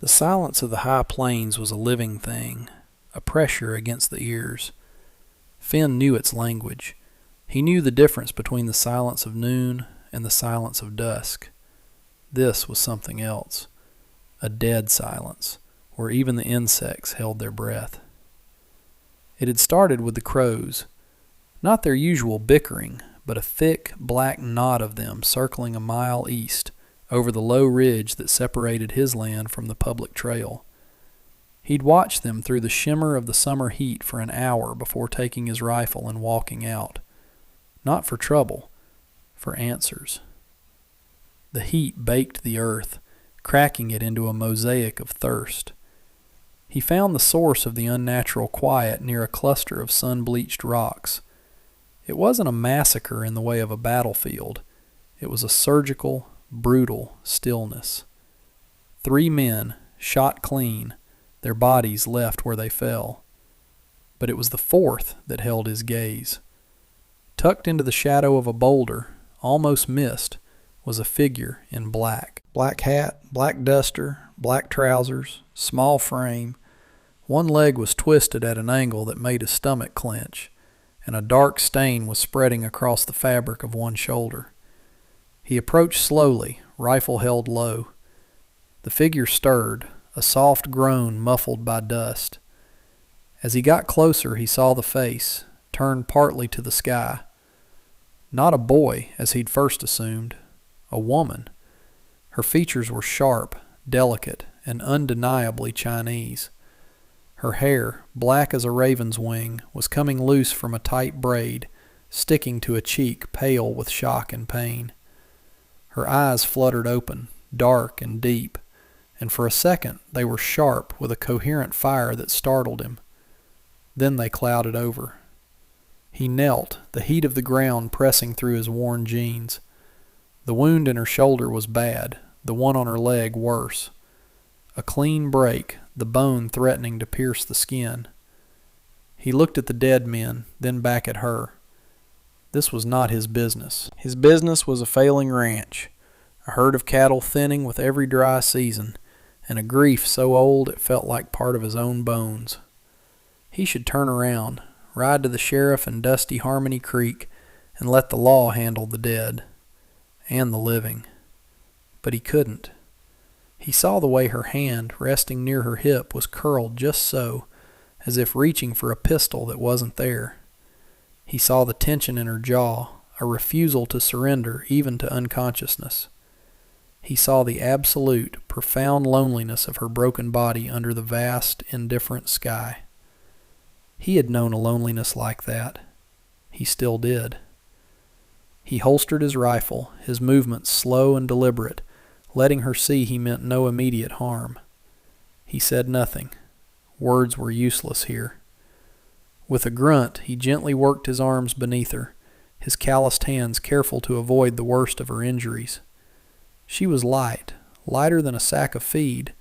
The silence of the high plains was a living thing, a pressure against the ears. Finn knew its language. He knew the difference between the silence of noon and the silence of dusk. This was something else, a dead silence, where even the insects held their breath. It had started with the crows, not their usual bickering, but a thick, black knot of them circling a mile east, over the low ridge that separated his land from the public trail. He'd watched them through the shimmer of the summer heat for an hour before taking his rifle and walking out. Not for trouble, for answers. The heat baked the earth, cracking it into a mosaic of thirst. He found the source of the unnatural quiet near a cluster of sun-bleached rocks. It wasn't a massacre in the way of a battlefield. It was a surgical, brutal stillness. 3 men, shot clean, their bodies left where they fell. But it was the 4th that held his gaze. Tucked into the shadow of a boulder, almost missed, was a figure in black. Black hat, black duster, black trousers, small frame. One leg was twisted at an angle that made his stomach clench, and a dark stain was spreading across the fabric of one shoulder. He approached slowly, rifle held low. The figure stirred, a soft groan muffled by dust. As he got closer, he saw the face, turned partly to the sky. Not a boy, as he'd first assumed. A woman. Her features were sharp, delicate, and undeniably Chinese. Her hair, black as a raven's wing, was coming loose from a tight braid, sticking to a cheek pale with shock and pain. Her eyes fluttered open, dark and deep, and for a second they were sharp with a coherent fire that startled him. Then they clouded over. He knelt, the heat of the ground pressing through his worn jeans. The wound in her shoulder was bad, the one on her leg worse. A clean break, the bone threatening to pierce the skin. He looked at the dead men, then back at her. This was not his business. His business was a failing ranch, a herd of cattle thinning with every dry season, and a grief so old it felt like part of his own bones. He should turn around, ride to the sheriff in dusty Harmony Creek, and let the law handle the dead, and the living. But he couldn't. He saw the way her hand, resting near her hip, was curled just so, as if reaching for a pistol that wasn't there. He saw the tension in her jaw, a refusal to surrender even to unconsciousness. He saw the absolute, profound loneliness of her broken body under the vast, indifferent sky. He had known a loneliness like that. He still did. He holstered his rifle, his movements slow and deliberate, letting her see he meant no immediate harm. He said nothing. Words were useless here. With a grunt, he gently worked his arms beneath her, his calloused hands careful to avoid the worst of her injuries. She was light, lighter than a sack of feed,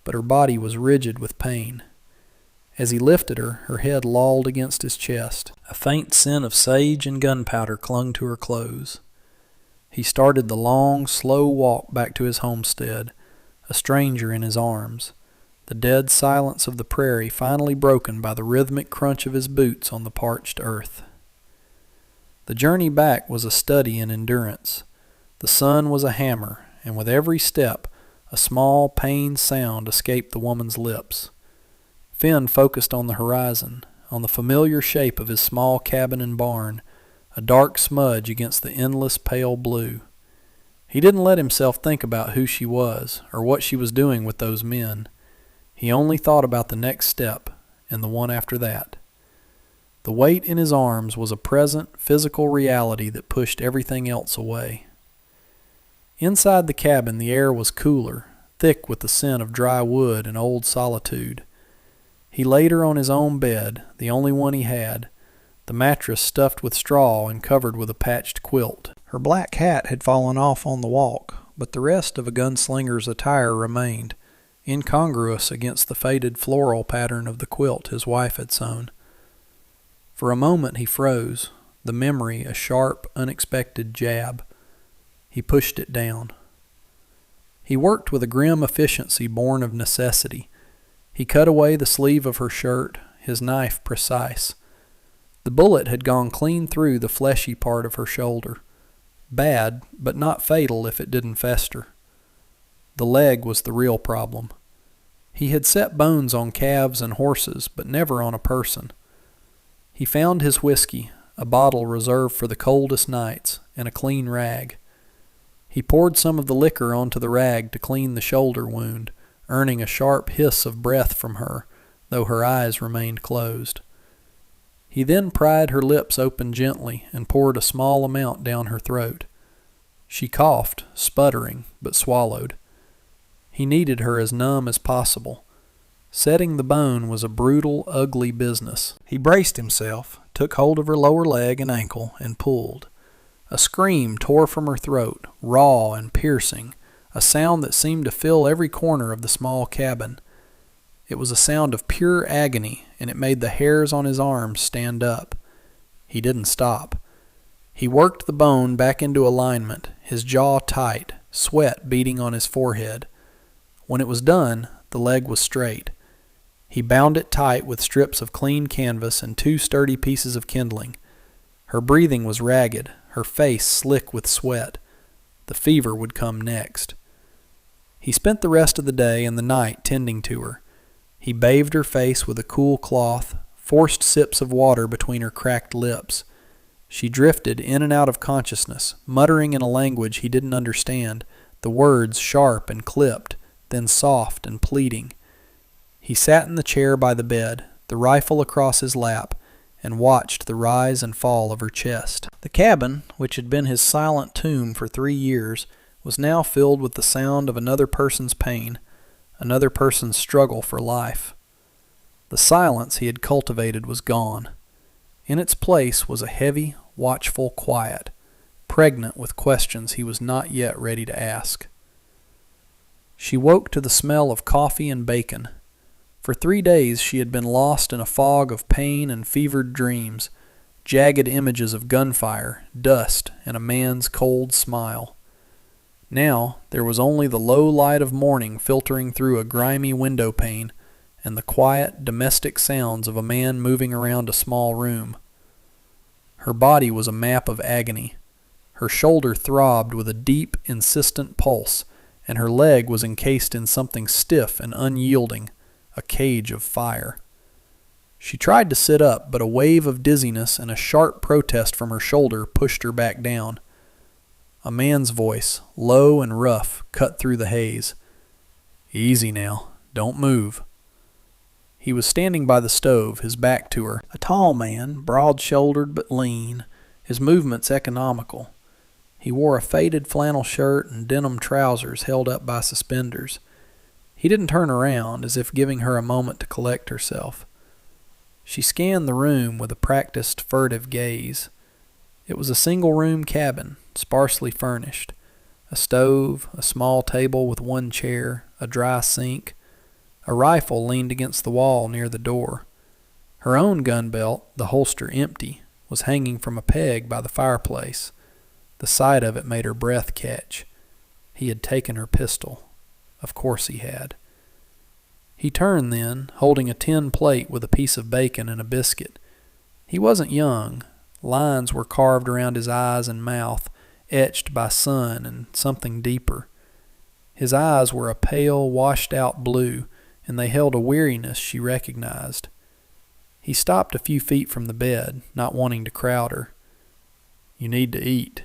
but her body was rigid with pain. As he lifted her, her head lolled against his chest. A faint scent of sage and gunpowder clung to her clothes. He started the long, slow walk back to his homestead, a stranger in his arms, the dead silence of the prairie finally broken by the rhythmic crunch of his boots on the parched earth. The journey back was a study in endurance. The sun was a hammer, and with every step, a small, pained sound escaped the woman's lips. Finn focused on the horizon, on the familiar shape of his small cabin and barn, a dark smudge against the endless pale blue. He didn't let himself think about who she was, or what she was doing with those men. He only thought about the next step, and the one after that. The weight in his arms was a present, physical reality that pushed everything else away. Inside the cabin the air was cooler, thick with the scent of dry wood and old solitude. He laid her on his own bed, the only one he had, the mattress stuffed with straw and covered with a patched quilt. Her black hat had fallen off on the walk, but the rest of a gunslinger's attire remained, incongruous against the faded floral pattern of the quilt his wife had sewn. For a moment he froze, the memory a sharp, unexpected jab. He pushed it down. He worked with a grim efficiency born of necessity. He cut away the sleeve of her shirt, his knife precise. The bullet had gone clean through the fleshy part of her shoulder. Bad, but not fatal if it didn't fester. The leg was the real problem. He had set bones on calves and horses, but never on a person. He found his whiskey, a bottle reserved for the coldest nights, and a clean rag. He poured some of the liquor onto the rag to clean the shoulder wound, earning a sharp hiss of breath from her, though her eyes remained closed. He then pried her lips open gently and poured a small amount down her throat. She coughed, sputtering, but swallowed. He needed her as numb as possible. Setting the bone was a brutal, ugly business. He braced himself, took hold of her lower leg and ankle, and pulled. A scream tore from her throat, raw and piercing, a sound that seemed to fill every corner of the small cabin. It was a sound of pure agony, and it made the hairs on his arms stand up. He didn't stop. He worked the bone back into alignment, his jaw tight, sweat beading on his forehead. When it was done, the leg was straight. He bound it tight with strips of clean canvas and 2 sturdy pieces of kindling. Her breathing was ragged, her face slick with sweat. The fever would come next. He spent the rest of the day and the night tending to her. He bathed her face with a cool cloth, forced sips of water between her cracked lips. She drifted in and out of consciousness, muttering in a language he didn't understand, the words sharp and clipped, then soft and pleading. He sat in the chair by the bed, the rifle across his lap, and watched the rise and fall of her chest. The cabin, which had been his silent tomb for 3 years, was now filled with the sound of another person's pain, another person's struggle for life. The silence he had cultivated was gone. In its place was a heavy, watchful quiet, pregnant with questions he was not yet ready to ask. She woke to the smell of coffee and bacon. For 3 days she had been lost in a fog of pain and fevered dreams, jagged images of gunfire, dust, and a man's cold smile. Now there was only the low light of morning filtering through a grimy window pane, and the quiet, domestic sounds of a man moving around a small room. Her body was a map of agony. Her shoulder throbbed with a deep, insistent pulse, and her leg was encased in something stiff and unyielding, a cage of fire. She tried to sit up, but a wave of dizziness and a sharp protest from her shoulder pushed her back down. A man's voice, low and rough, cut through the haze. "Easy now. Don't move." He was standing by the stove, his back to her. A tall man, broad-shouldered but lean, his movements economical. He wore a faded flannel shirt and denim trousers held up by suspenders. He didn't turn around, as if giving her a moment to collect herself. She scanned the room with a practiced, furtive gaze. It was a single-room cabin, sparsely furnished. A stove, a small table with 1 chair, a dry sink. A rifle leaned against the wall near the door. Her own gun belt, the holster empty, was hanging from a peg by the fireplace. The sight of it made her breath catch. He had taken her pistol. Of course he had. He turned then, holding a tin plate with a piece of bacon and a biscuit. He wasn't young. Lines were carved around his eyes and mouth, etched by sun and something deeper. His eyes were a pale, washed-out blue, and they held a weariness she recognized. He stopped a few feet from the bed, not wanting to crowd her. "You need to eat."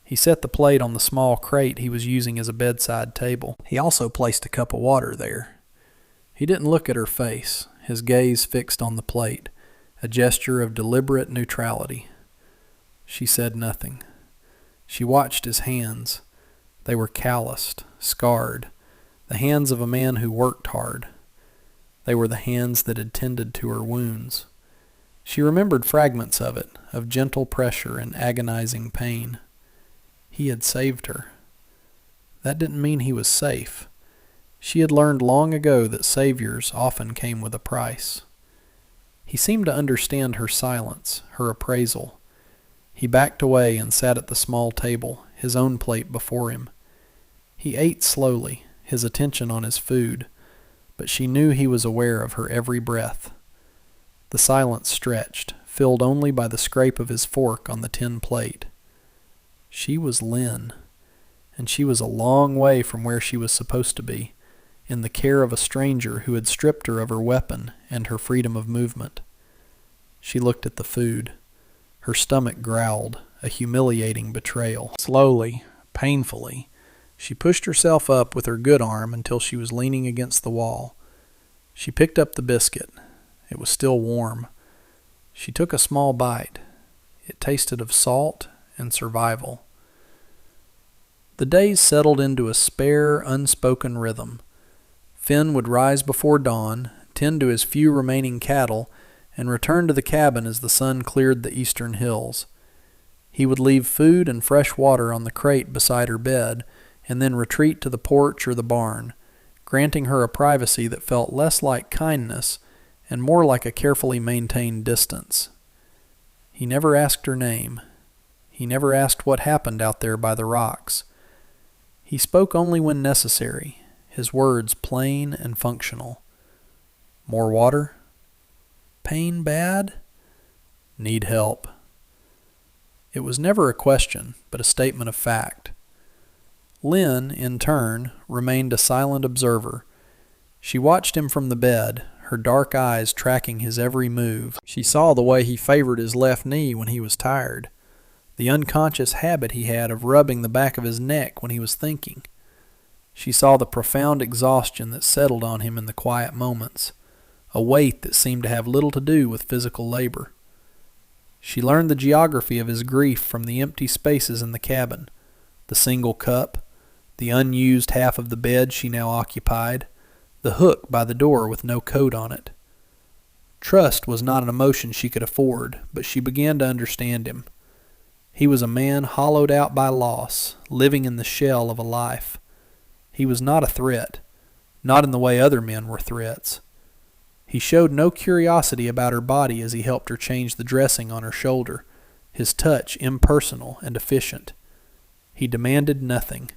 He set the plate on the small crate he was using as a bedside table. He also placed a cup of water there. He didn't look at her face, his gaze fixed on the plate, a gesture of deliberate neutrality. She said nothing. She watched his hands. They were calloused, scarred, the hands of a man who worked hard. They were the hands that had tended to her wounds. She remembered fragments of it, of gentle pressure and agonizing pain. He had saved her. That didn't mean he was safe. She had learned long ago that saviors often came with a price. He seemed to understand her silence, her appraisal. He backed away and sat at the small table, his own plate before him. He ate slowly, his attention on his food, but she knew he was aware of her every breath. The silence stretched, filled only by the scrape of his fork on the tin plate. She was Lynn, and she was a long way from where she was supposed to be, in the care of a stranger who had stripped her of her weapon and her freedom of movement. She looked at the food. Her stomach growled, a humiliating betrayal. Slowly, painfully, she pushed herself up with her good arm until she was leaning against the wall. She picked up the biscuit. It was still warm. She took a small bite. It tasted of salt and survival. The days settled into a spare, unspoken rhythm. Finn would rise before dawn, tend to his few remaining cattle, and return to the cabin as the sun cleared the eastern hills. He would leave food and fresh water on the crate beside her bed, and then retreat to the porch or the barn, granting her a privacy that felt less like kindness and more like a carefully maintained distance. He never asked her name. He never asked what happened out there by the rocks. He spoke only when necessary, his words plain and functional. More water? Pain bad? Need help. It was never a question, but a statement of fact. Lynn, in turn, remained a silent observer. She watched him from the bed, her dark eyes tracking his every move. She saw the way he favored his left knee when he was tired, the unconscious habit he had of rubbing the back of his neck when he was thinking. She saw the profound exhaustion that settled on him in the quiet moments, a weight that seemed to have little to do with physical labor. She learned the geography of his grief from the empty spaces in the cabin, the single cup, the unused half of the bed she now occupied, the hook by the door with no coat on it. Trust was not an emotion she could afford, but she began to understand him. He was a man hollowed out by loss, living in the shell of a life. He was not a threat, not in the way other men were threats. He showed no curiosity about her body as he helped her change the dressing on her shoulder, his touch impersonal and efficient. He demanded nothing.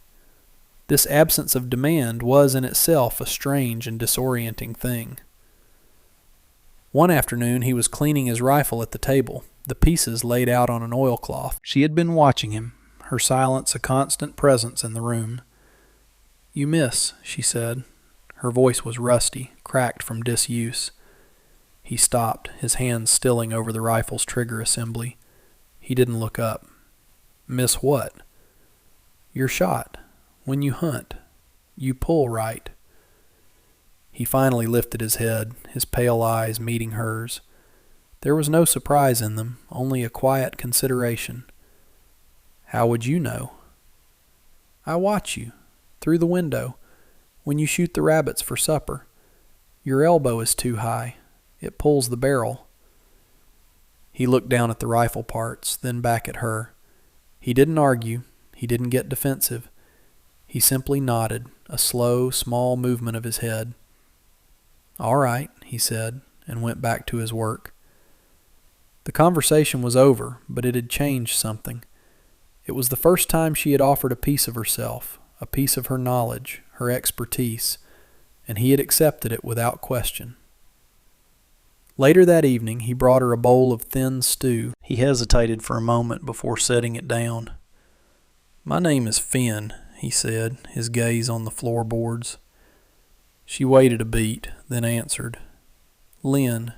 This absence of demand was in itself a strange and disorienting thing. One afternoon he was cleaning his rifle at the table, the pieces laid out on an oilcloth. She had been watching him, her silence a constant presence in the room. "You miss," she said. Her voice was rusty, cracked from disuse. He stopped, his hands stilling over the rifle's trigger assembly. He didn't look up. "Miss what?" "Your shot. When you hunt. You pull right." He finally lifted his head, his pale eyes meeting hers. There was no surprise in them, only a quiet consideration. "How would you know?" "I watch you. Through the window. When you shoot the rabbits for supper. Your elbow is too high. It pulls the barrel." He looked down at the rifle parts, then back at her. He didn't argue. He didn't get defensive. He simply nodded, a slow, small movement of his head. "All right," he said, and went back to his work. The conversation was over, but it had changed something. It was the first time she had offered a piece of herself, a piece of her knowledge, her expertise, and he had accepted it without question. Later that evening he brought her a bowl of thin stew. He hesitated for a moment before setting it down. "My name is Finn," he said, his gaze on the floorboards. She waited a beat, then answered, "Lynn."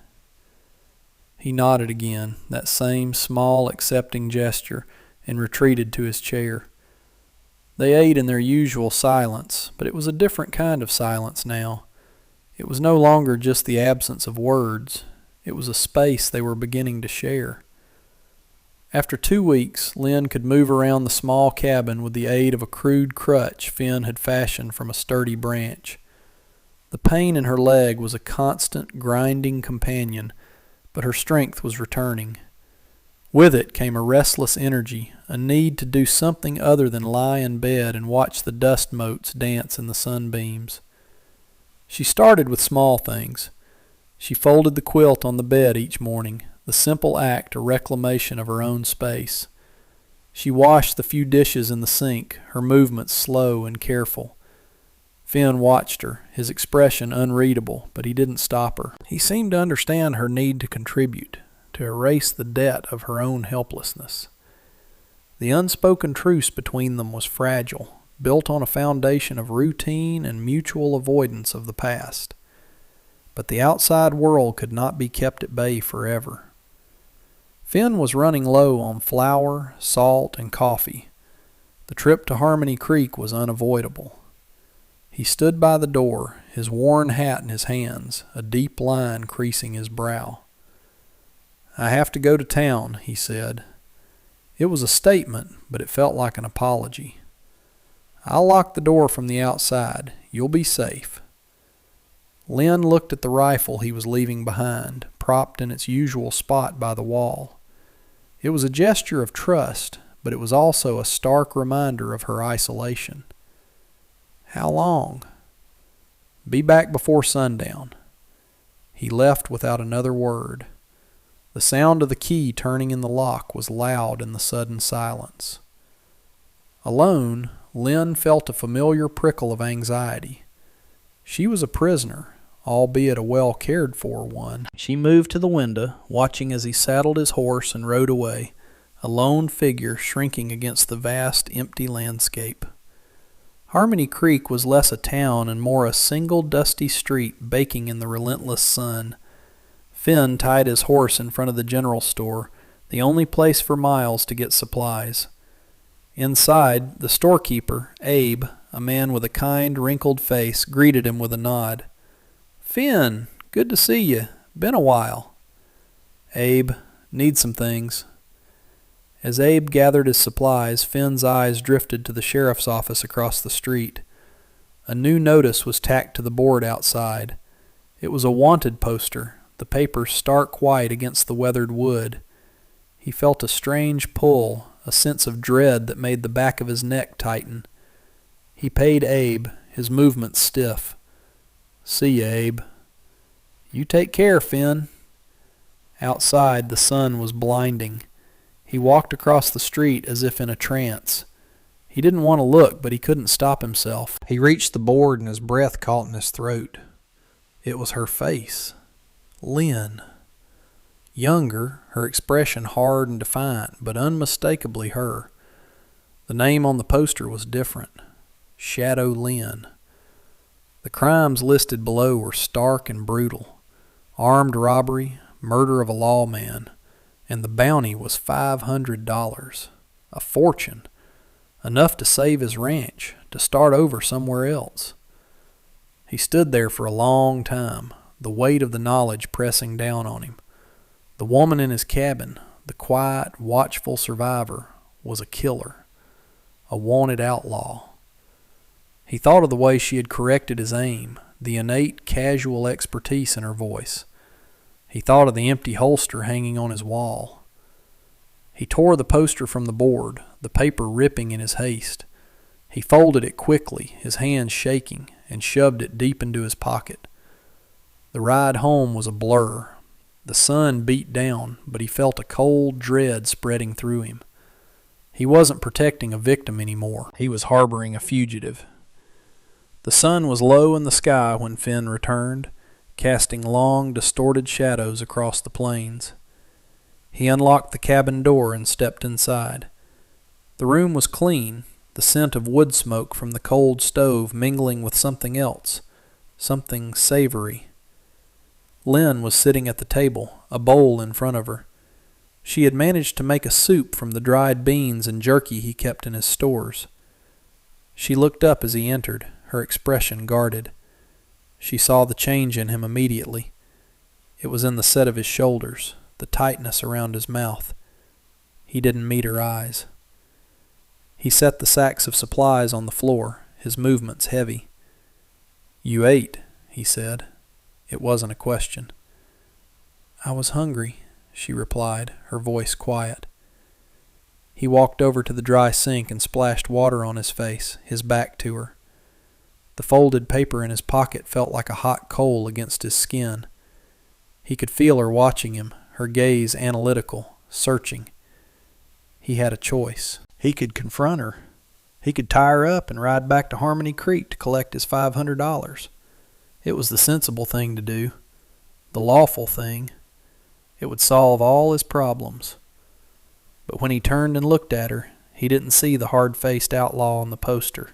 He nodded again, that same small accepting gesture, and retreated to his chair. They ate in their usual silence, but it was a different kind of silence now. It was no longer just the absence of words. It was a space they were beginning to share. After 2 weeks, Lynn could move around the small cabin with the aid of a crude crutch Finn had fashioned from a sturdy branch. The pain in her leg was a constant, grinding companion, but her strength was returning. With it came a restless energy, a need to do something other than lie in bed and watch the dust motes dance in the sunbeams. She started with small things. She folded the quilt on the bed each morning, the simple act a reclamation of her own space. She washed the few dishes in the sink, her movements slow and careful. Finn watched her, his expression unreadable, but he didn't stop her. He seemed to understand her need to contribute, to erase the debt of her own helplessness. The unspoken truce between them was fragile, built on a foundation of routine and mutual avoidance of the past. But the outside world could not be kept at bay forever. Finn was running low on flour, salt, and coffee. The trip to Harmony Creek was unavoidable. He stood by the door, his worn hat in his hands, a deep line creasing his brow. "I have to go to town," he said. It was a statement, but it felt like an apology. "I'll lock the door from the outside. You'll be safe." Lynn looked at the rifle he was leaving behind, propped in its usual spot by the wall. It was a gesture of trust, but it was also a stark reminder of her isolation. "How long?" "Be back before sundown." He left without another word. The sound of the key turning in the lock was loud in the sudden silence. Alone, Lynn felt a familiar prickle of anxiety. She was a prisoner, albeit a well-cared-for one. She moved to the window, watching as he saddled his horse and rode away, a lone figure shrinking against the vast, empty landscape. Harmony Creek was less a town and more a single dusty street baking in the relentless sun. Finn tied his horse in front of the general store, the only place for miles to get supplies. Inside, the storekeeper, Abe, a man with a kind, wrinkled face, greeted him with a nod. "Finn, good to see you. Been a while." "Abe, need some things." As Abe gathered his supplies, Finn's eyes drifted to the sheriff's office across the street. A new notice was tacked to the board outside. It was a wanted poster, the paper stark white against the weathered wood. He felt a strange pull, a sense of dread that made the back of his neck tighten. He paid Abe, his movements stiff. "See ya, Abe." "You take care, Finn." Outside, the sun was blinding. He walked across the street as if in a trance. He didn't want to look, but he couldn't stop himself. He reached the board and his breath caught in his throat. It was her face. Lynn. Younger, her expression hard and defiant, but unmistakably her. The name on the poster was different. Shadow Lynn. The crimes listed below were stark and brutal. Armed robbery, murder of a lawman, and the bounty was $500. A fortune. Enough to save his ranch, to start over somewhere else. He stood there for a long time, the weight of the knowledge pressing down on him. The woman in his cabin, the quiet, watchful survivor, was a killer. A wanted outlaw. He thought of the way she had corrected his aim, the innate, casual expertise in her voice. He thought of the empty holster hanging on his wall. He tore the poster from the board, the paper ripping in his haste. He folded it quickly, his hands shaking, and shoved it deep into his pocket. The ride home was a blur. The sun beat down, but he felt a cold dread spreading through him. He wasn't protecting a victim anymore. He was harboring a fugitive. The sun was low in the sky when Finn returned, casting long, distorted shadows across the plains. He unlocked the cabin door and stepped inside. The room was clean, the scent of wood smoke from the cold stove mingling with something else, something savory. Lynn was sitting at the table, a bowl in front of her. She had managed to make a soup from the dried beans and jerky he kept in his stores. She looked up as he entered, her expression guarded. She saw the change in him immediately. It was in the set of his shoulders, the tightness around his mouth. He didn't meet her eyes. He set the sacks of supplies on the floor, his movements heavy. "You ate," he said. It wasn't a question. "I was hungry," she replied, her voice quiet. He walked over to the dry sink and splashed water on his face, his back to her. The folded paper in his pocket felt like a hot coal against his skin. He could feel her watching him, her gaze analytical, searching. He had a choice. He could confront her. He could tie her up and ride back to Harmony Creek to collect his $500. It was the sensible thing to do, the lawful thing. It would solve all his problems. But when he turned and looked at her, he didn't see the hard-faced outlaw on the poster.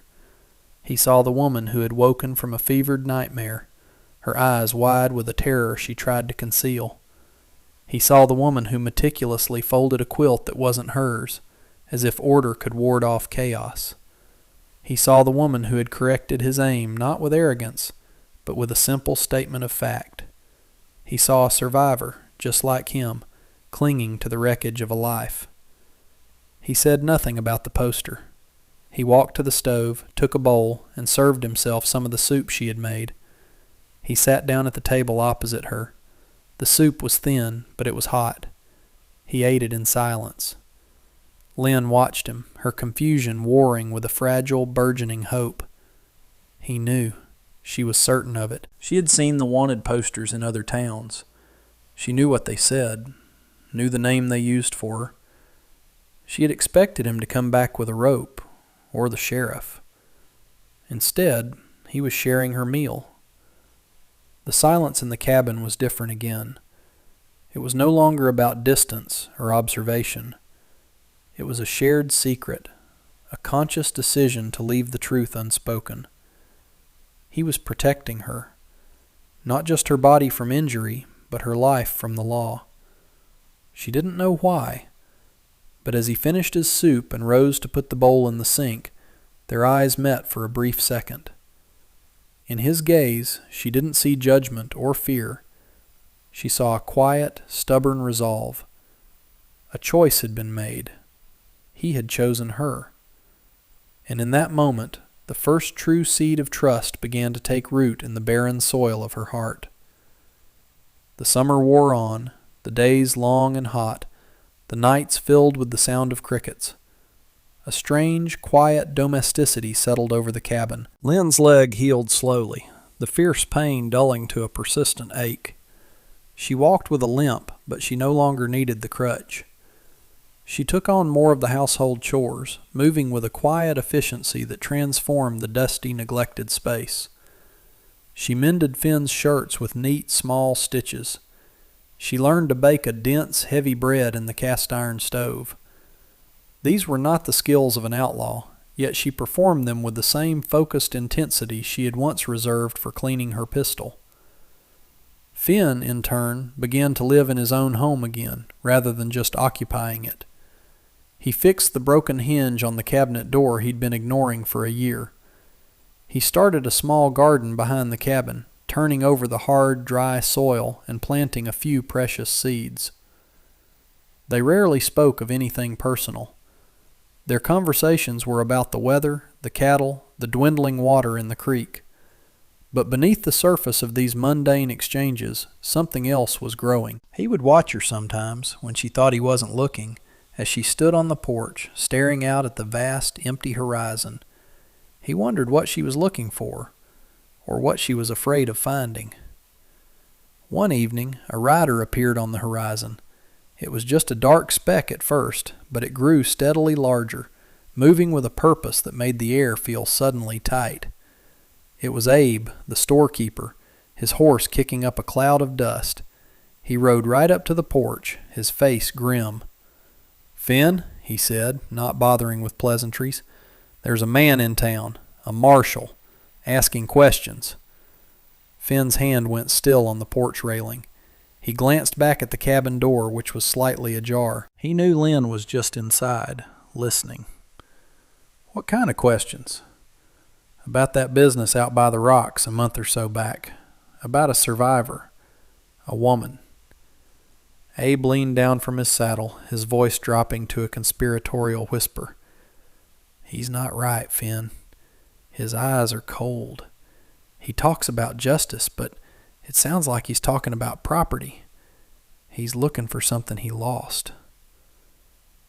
He saw the woman who had woken from a fevered nightmare, her eyes wide with a terror she tried to conceal. He saw the woman who meticulously folded a quilt that wasn't hers, as if order could ward off chaos. He saw the woman who had corrected his aim not with arrogance, but with a simple statement of fact. He saw a survivor, just like him, clinging to the wreckage of a life. He said nothing about the poster. He walked to the stove, took a bowl, and served himself some of the soup she had made. He sat down at the table opposite her. The soup was thin, but it was hot. He ate it in silence. Lynn watched him, her confusion warring with a fragile, burgeoning hope. He knew. She was certain of it. She had seen the wanted posters in other towns. She knew what they said, knew the name they used for her. She had expected him to come back with a rope, or the sheriff. Instead, he was sharing her meal. The silence in the cabin was different again. It was no longer about distance or observation. It was a shared secret, a conscious decision to leave the truth unspoken. He was protecting her, not just her body from injury, but her life from the law. She didn't know why, but as he finished his soup and rose to put the bowl in the sink, their eyes met for a brief second. In his gaze, she didn't see judgment or fear. She saw a quiet, stubborn resolve. A choice had been made. He had chosen her. And in that moment, the first true seed of trust began to take root in the barren soil of her heart. The summer wore on, the days long and hot, the nights filled with the sound of crickets. A strange, quiet domesticity settled over the cabin. Lynn's leg healed slowly, the fierce pain dulling to a persistent ache. She walked with a limp, but she no longer needed the crutch. She took on more of the household chores, moving with a quiet efficiency that transformed the dusty, neglected space. She mended Finn's shirts with neat, small stitches. She learned to bake a dense, heavy bread in the cast-iron stove. These were not the skills of an outlaw, yet she performed them with the same focused intensity she had once reserved for cleaning her pistol. Finn, in turn, began to live in his own home again, rather than just occupying it. He fixed the broken hinge on the cabinet door he'd been ignoring for a year. He started a small garden behind the cabin, turning over the hard, dry soil and planting a few precious seeds. They rarely spoke of anything personal. Their conversations were about the weather, the cattle, the dwindling water in the creek. But beneath the surface of these mundane exchanges, something else was growing. He would watch her sometimes, when she thought he wasn't looking, as she stood on the porch, staring out at the vast, empty horizon. He wondered what she was looking for, or what she was afraid of finding. One evening, a rider appeared on the horizon. It was just a dark speck at first, but it grew steadily larger, moving with a purpose that made the air feel suddenly tight. It was Abe, the storekeeper, his horse kicking up a cloud of dust. He rode right up to the porch, his face grim. "Finn," he said, not bothering with pleasantries, "there's a man in town, a marshal, asking questions." Finn's hand went still on the porch railing. He glanced back at the cabin door, which was slightly ajar. He knew Lynn was just inside, listening. "What kind of questions?" "About that business out by the rocks a month or so back. About a survivor. A woman." Abe leaned down from his saddle, his voice dropping to a conspiratorial whisper. "He's not right, Finn. His eyes are cold. He talks about justice, but it sounds like he's talking about property. He's looking for something he lost."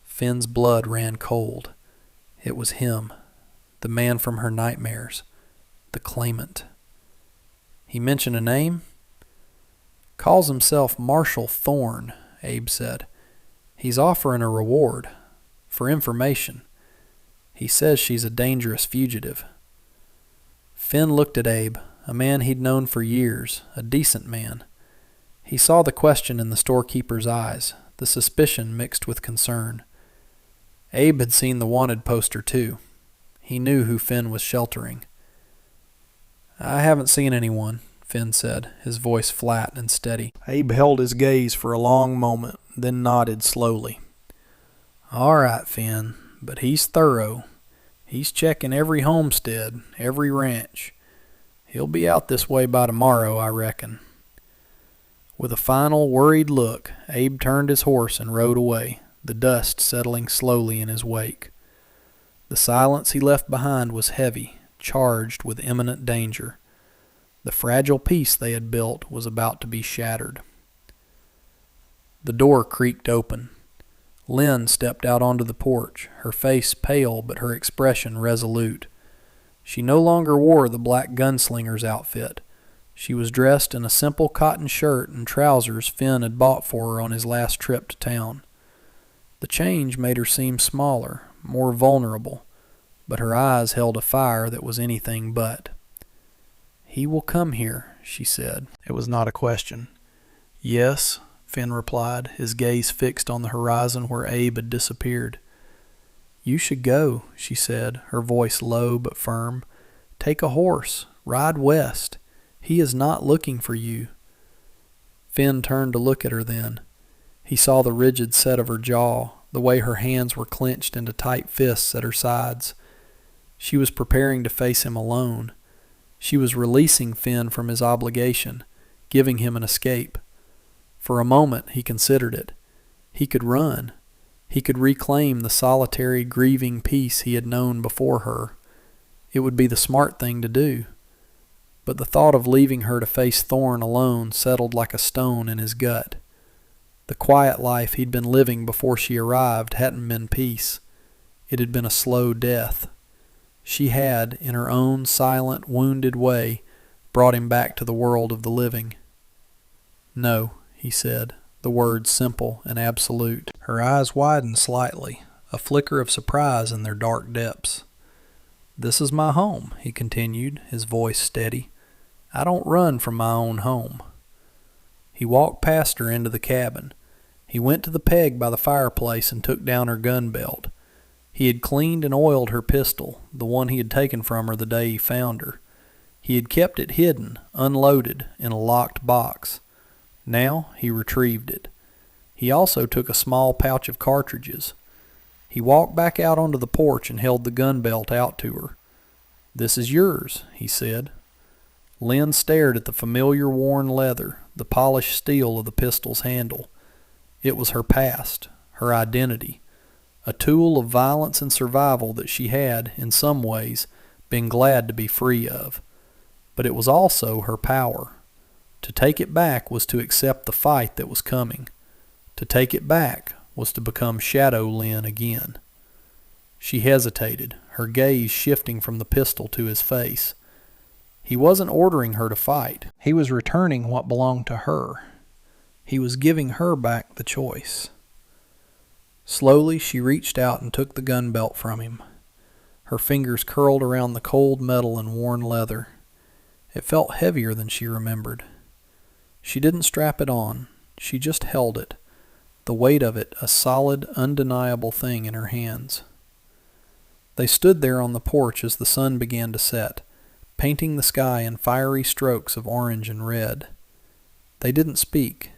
Finn's blood ran cold. It was him, the man from her nightmares, the claimant. He mentioned a name? "Calls himself Marshal Thorne," Abe said. "He's offering a reward for information. He says she's a dangerous fugitive." Finn looked at Abe, a man he'd known for years, a decent man. He saw the question in the storekeeper's eyes, the suspicion mixed with concern. Abe had seen the wanted poster too. He knew who Finn was sheltering. "I haven't seen anyone," Finn said, his voice flat and steady. Abe held his gaze for a long moment, then nodded slowly. "All right, Finn, but he's thorough. He's checking every homestead, every ranch. He'll be out this way by tomorrow, I reckon." With a final, worried look, Abe turned his horse and rode away, the dust settling slowly in his wake. The silence he left behind was heavy, charged with imminent danger. The fragile peace they had built was about to be shattered. The door creaked open. Lynn stepped out onto the porch, her face pale but her expression resolute. She no longer wore the black gunslinger's outfit. She was dressed in a simple cotton shirt and trousers Finn had bought for her on his last trip to town. The change made her seem smaller, more vulnerable, but her eyes held a fire that was anything but. "He will come here," she said. It was not a question. "Yes," Finn replied, his gaze fixed on the horizon where Abe had disappeared. "You should go," she said, her voice low but firm. "Take a horse. Ride west. He is not looking for you." Finn turned to look at her then. He saw the rigid set of her jaw, the way her hands were clenched into tight fists at her sides. She was preparing to face him alone. She was releasing Finn from his obligation, giving him an escape. For a moment he considered it. He could run. He could reclaim the solitary, grieving peace he had known before her. It would be the smart thing to do. But the thought of leaving her to face Thorne alone settled like a stone in his gut. The quiet life he'd been living before she arrived hadn't been peace. It had been a slow death. She had, in her own silent, wounded way, brought him back to the world of the living. "No," he said, the words simple and absolute. Her eyes widened slightly, a flicker of surprise in their dark depths. "This is my home," he continued, his voice steady. "I don't run from my own home." He walked past her into the cabin. He went to the peg by the fireplace and took down her gun belt. He had cleaned and oiled her pistol, the one he had taken from her the day he found her. He had kept it hidden, unloaded, in a locked box. Now he retrieved it. He also took a small pouch of cartridges. He walked back out onto the porch and held the gun belt out to her. "This is yours," he said. Lynn stared at the familiar worn leather, the polished steel of the pistol's handle. It was her past, her identity, a tool of violence and survival that she had, in some ways, been glad to be free of. But it was also her power. To take it back was to accept the fight that was coming. To take it back was to become Shadow Lynn again. She hesitated, her gaze shifting from the pistol to his face. He wasn't ordering her to fight. He was returning what belonged to her. He was giving her back the choice. Slowly she reached out and took the gun belt from him. Her fingers curled around the cold metal and worn leather. It felt heavier than she remembered. She didn't strap it on. She just held it, the weight of it a solid, undeniable thing in her hands. They stood there on the porch as the sun began to set, painting the sky in fiery strokes of orange and red. They didn't speak.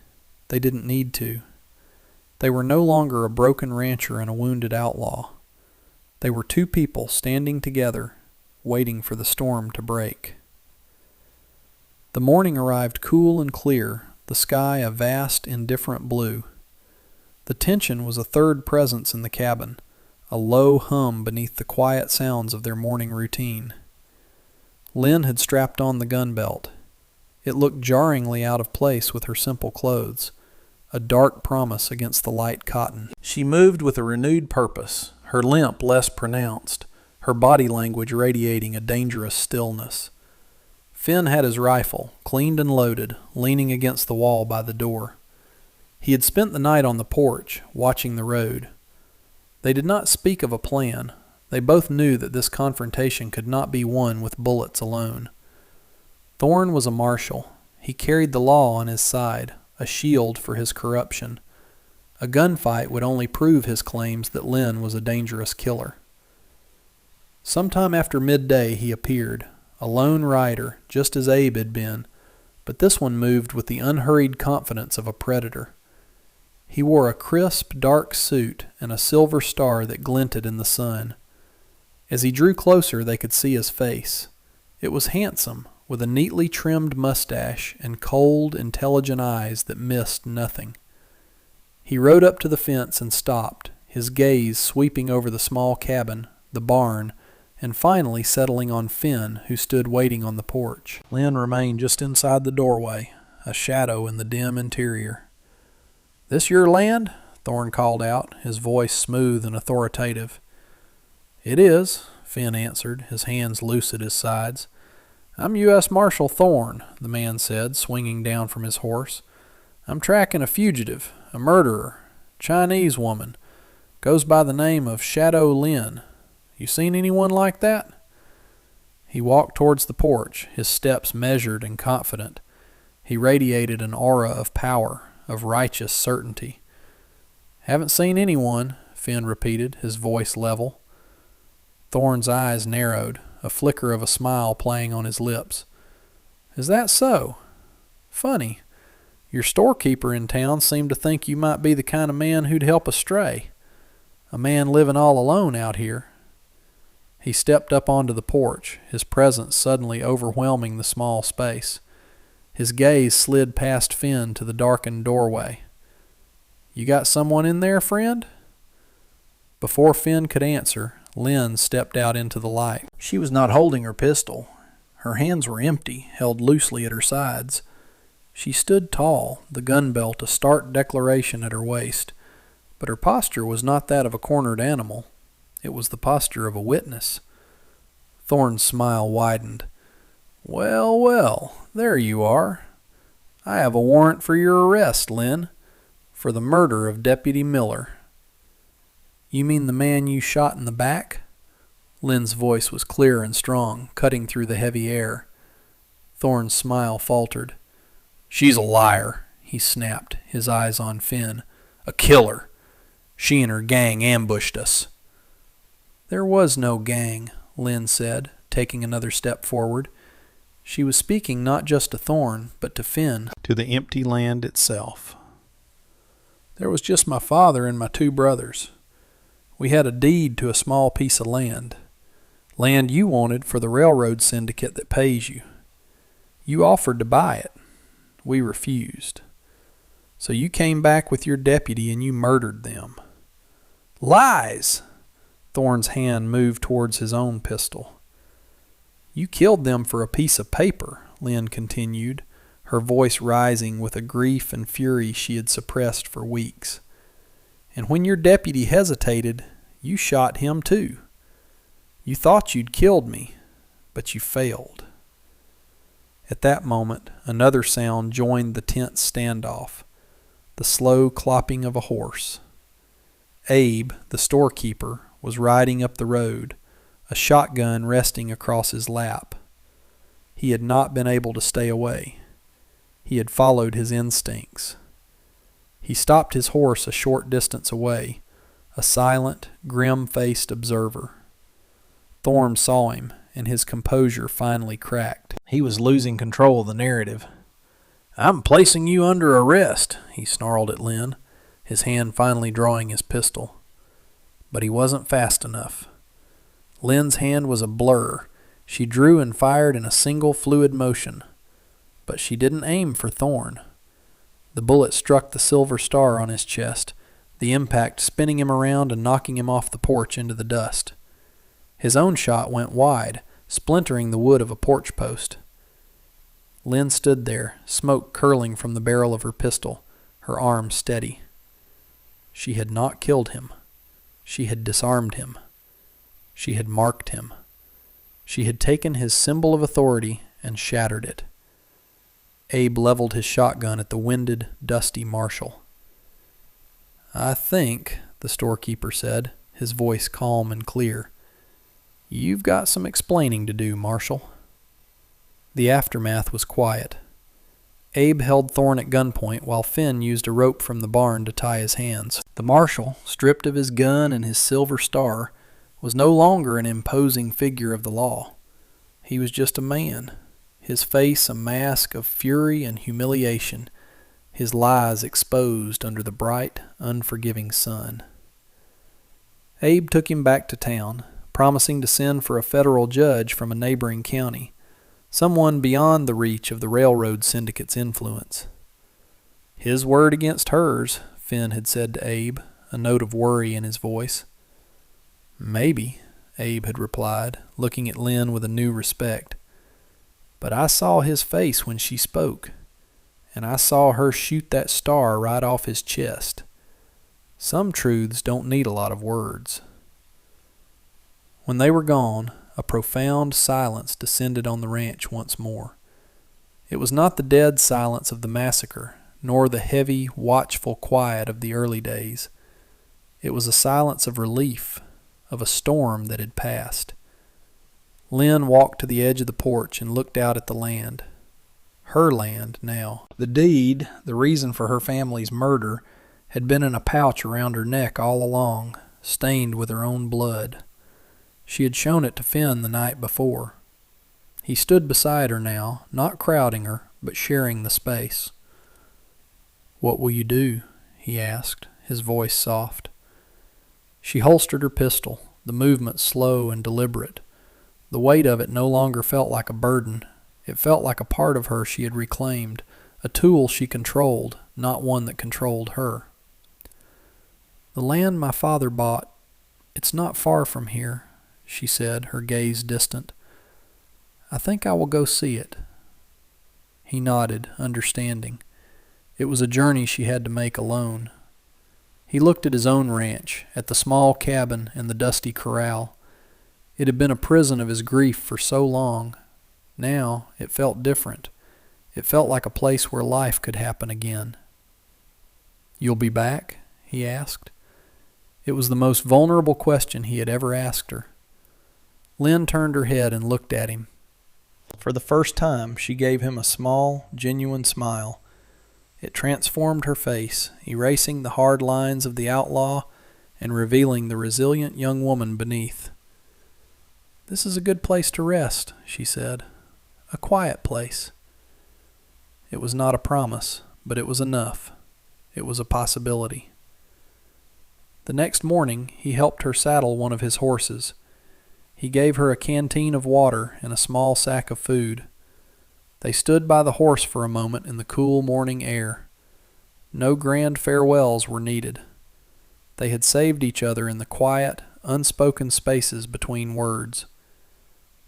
They didn't need to. They were no longer a broken rancher and a wounded outlaw. They were two people standing together, waiting for the storm to break. The morning arrived cool and clear, the sky a vast, indifferent blue. The tension was a third presence in the cabin, a low hum beneath the quiet sounds of their morning routine. Lynn had strapped on the gun belt. It looked jarringly out of place with her simple clothes, a dark promise against the light cotton. She moved with a renewed purpose, her limp less pronounced, her body language radiating a dangerous stillness. Finn had his rifle, cleaned and loaded, leaning against the wall by the door. He had spent the night on the porch, watching the road. They did not speak of a plan, They both knew that this confrontation could not be won with bullets alone. Thorne was a marshal. He carried the law on his side, a shield for his corruption. A gunfight would only prove his claims that Lynn was a dangerous killer. Sometime after midday he appeared, a lone rider, just as Abe had been, but this one moved with the unhurried confidence of a predator. He wore a crisp, dark suit and a silver star that glinted in the sun. As he drew closer, they could see his face. It was handsome, with a neatly trimmed mustache and cold, intelligent eyes that missed nothing. He rode up to the fence and stopped, his gaze sweeping over the small cabin, the barn, and finally settling on Finn, who stood waiting on the porch. Lynn remained just inside the doorway, a shadow in the dim interior. "This your land?" Thorne called out, his voice smooth and authoritative. "It is," Finn answered, his hands loose at his sides. "I'm U.S. Marshal Thorne," the man said, swinging down from his horse. "I'm tracking a fugitive, a murderer, Chinese woman. Goes by the name of Shadow Lynn. You seen anyone like that?" He walked towards the porch, his steps measured and confident. He radiated an aura of power, of righteous certainty. "Haven't seen anyone," Finn repeated, his voice level. Thorne's eyes narrowed, a flicker of a smile playing on his lips. "Is that so? Funny. Your storekeeper in town seemed to think you might be the kind of man who'd help a stray. A man living all alone out here." He stepped up onto the porch, his presence suddenly overwhelming the small space. His gaze slid past Finn to the darkened doorway. "You got someone in there, friend?" Before Finn could answer, Lynn stepped out into the light. She was not holding her pistol. Her hands were empty, held loosely at her sides. She stood tall, the gun belt a stark declaration at her waist, but her posture was not that of a cornered animal. It was the posture of a witness. Thorne's smile widened. "Well, well, there you are. I have a warrant for your arrest, Lynn, for the murder of Deputy Miller." "You mean the man you shot in the back?" Lynn's voice was clear and strong, cutting through the heavy air. Thorne's smile faltered. "She's a liar," he snapped, his eyes on Finn. "A killer. She and her gang ambushed us." "There was no gang," Lynn said, taking another step forward. She was speaking not just to Thorne, but to Finn, to the empty land itself. "There was just my father and my 2 brothers. We had a deed to a small piece of land. Land you wanted for the railroad syndicate that pays you. You offered to buy it. We refused. So you came back with your deputy and you murdered them." "Lies!" Thorne's hand moved towards his own pistol. "You killed them for a piece of paper," Lynn continued, her voice rising with a grief and fury she had suppressed for weeks. "And when your deputy hesitated, you shot him too. You thought you'd killed me, but you failed." At that moment, another sound joined the tense standoff, the slow clopping of a horse. Abe, the storekeeper, was riding up the road, a shotgun resting across his lap. He had not been able to stay away. He had followed his instincts. He stopped his horse a short distance away, a silent, grim-faced observer. Thorne saw him, and his composure finally cracked. He was losing control of the narrative. "I'm placing you under arrest," he snarled at Lynn, his hand finally drawing his pistol. But he wasn't fast enough. Lynn's hand was a blur. She drew and fired in a single fluid motion. But she didn't aim for Thorne. The bullet struck the silver star on his chest, the impact spinning him around and knocking him off the porch into the dust. His own shot went wide, splintering the wood of a porch post. Lynn stood there, smoke curling from the barrel of her pistol, her arm steady. She had not killed him. She had disarmed him. She had marked him. She had taken his symbol of authority and shattered it. Abe leveled his shotgun at the winded, dusty marshal. "I think," the storekeeper said, his voice calm and clear, "You've got some explaining to do, Marshal." The aftermath was quiet. Abe held Thorne at gunpoint while Finn used a rope from the barn to tie his hands. The marshal, stripped of his gun and his silver star, was no longer an imposing figure of the law. He was just a man, his face a mask of fury and humiliation, his lies exposed under the bright, unforgiving sun. Abe took him back to town, promising to send for a federal judge from a neighboring county, someone beyond the reach of the railroad syndicate's influence. "His word against hers," Finn had said to Abe, a note of worry in his voice. "Maybe," Abe had replied, looking at Lynn with a new respect. "But I saw his face when she spoke, and I saw her shoot that star right off his chest. Some truths don't need a lot of words." When they were gone, a profound silence descended on the ranch once more. It was not the dead silence of the massacre, nor the heavy, watchful quiet of the early days. It was a silence of relief, of a storm that had passed. Lynn walked to the edge of the porch and looked out at the land. Her land now. The deed, the reason for her family's murder, had been in a pouch around her neck all along, stained with her own blood. She had shown it to Finn the night before. He stood beside her now, not crowding her, but sharing the space. "What will you do?" he asked, his voice soft. She holstered her pistol, the movement slow and deliberate. The weight of it no longer felt like a burden. It felt like a part of her she had reclaimed, a tool she controlled, not one that controlled her. "The land my father bought, it's not far from here," she said, her gaze distant. "I think I will go see it." He nodded, understanding. It was a journey she had to make alone. He looked at his own ranch, at the small cabin and the dusty corral. It had been a prison of his grief for so long. Now it felt different. It felt like a place where life could happen again. "You'll be back?" he asked. It was the most vulnerable question he had ever asked her. Lynn turned her head and looked at him. For the first time, she gave him a small, genuine smile. It transformed her face, erasing the hard lines of the outlaw and revealing the resilient young woman beneath. "This is a good place to rest," she said. "A quiet place." It was not a promise, but it was enough. It was a possibility. The next morning, he helped her saddle one of his horses. He gave her a canteen of water and a small sack of food. They stood by the horse for a moment in the cool morning air. No grand farewells were needed. They had saved each other in the quiet, unspoken spaces between words.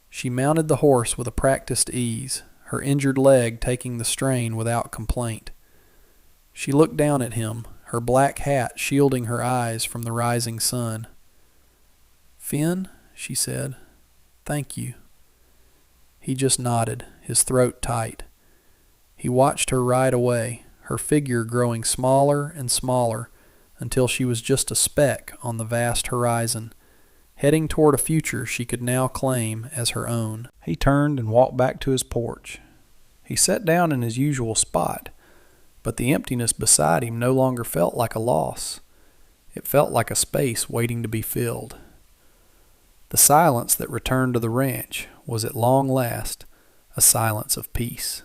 She mounted the horse with a practiced ease, her injured leg taking the strain without complaint. She looked down at him, her black hat shielding her eyes from the rising sun. "Finn," she said, "thank you." He just nodded, his throat tight. He watched her ride away, her figure growing smaller and smaller until she was just a speck on the vast horizon, heading toward a future she could now claim as her own. He turned and walked back to his porch. He sat down in his usual spot, but the emptiness beside him no longer felt like a loss. It felt like a space waiting to be filled. The silence that returned to the ranch was at long last a silence of peace.